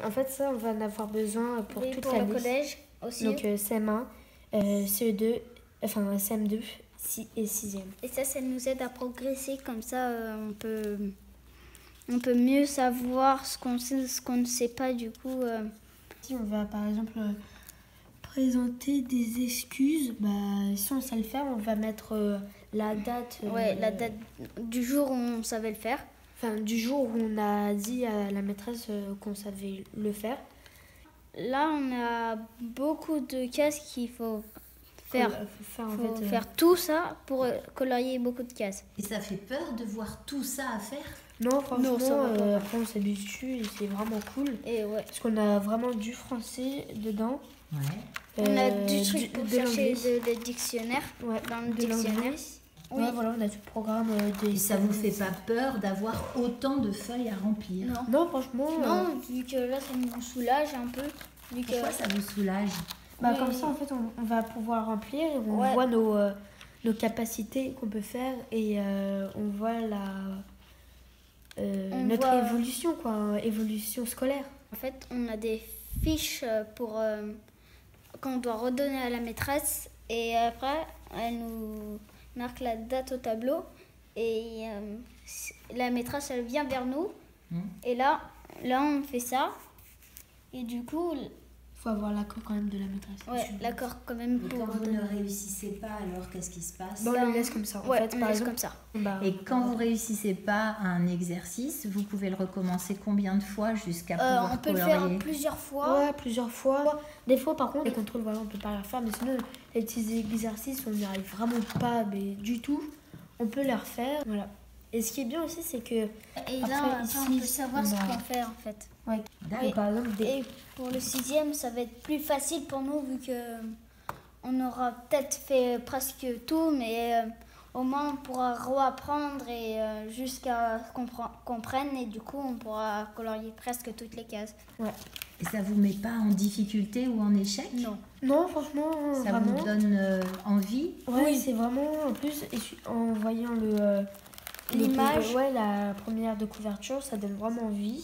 En fait, ça, on va en avoir besoin pour toute pour la le liste. collège aussi. Donc CM1, CE2, enfin CM2 et 6e. Et ça nous aide à progresser. Comme ça, on peut mieux savoir ce qu'on sait, ce qu'on ne sait pas du coup. Si on va par exemple présenter des excuses, si on sait le faire, on va mettre la date. La date du jour où on savait le faire. Enfin, du jour où on a dit à la maîtresse qu'on savait le faire. Là, on a beaucoup de cases qu'il faut faire. Faire tout ça pour colorier beaucoup de cases. Et ça fait peur de voir tout ça à faire? Non, franchement, pas. après on s'habitue et c'est vraiment cool. Et Parce qu'on a vraiment du français dedans. Ouais. On a du truc pour chercher des dictionnaires. Ouais, dans le dictionnaire. Oui. Ouais, voilà, on a tout le programme des... Et ça vous fait pas peur d'avoir autant de feuilles à remplir? Non, franchement... Non, vu que là, ça nous soulage un peu. Pourquoi ça vous soulage? Comme ça, en fait, on va pouvoir remplir et on voit nos capacités qu'on peut faire et on voit notre évolution, évolution scolaire. En fait, on a des fiches qu'on doit redonner à la maîtresse et après, elle nous marque la date au tableau et la maîtresse, elle vient vers nous et là, on fait ça et du coup... Il faut avoir l'accord quand même de la maîtresse. Ouais, l'accord quand même. Et quand vous ne réussissez pas, alors qu'est-ce qui se passe? On le laisse comme ça. En fait, on laisse comme ça. Et quand vous réussissez pas un exercice, vous pouvez le recommencer combien de fois jusqu'à pouvoir on peut colorier? le faire plusieurs fois. Ouais, plusieurs fois. Des fois, par contre, les contrôles, on peut pas les refaire. Mais sinon, les petits exercices, on n'y arrive vraiment pas, mais du tout. On peut les refaire. Voilà. Et ce qui est bien aussi, c'est que... Et là, ici, on peut savoir ce qu'on fait, en fait. Ouais. D'accord. Par exemple, Et pour le 6e, ça va être plus facile pour nous, vu que on aura peut-être fait presque tout, mais au moins on pourra reapprendre et jusqu'à qu'on comprenne, et du coup on pourra colorier presque toutes les cases. Ouais. Et ça vous met pas en difficulté ou en échec? Non. Non, franchement, ça vraiment. vous donne envie? Ouais, oui, c'est vraiment, en plus, en voyant l'image, la première de couverture, ça donne vraiment envie.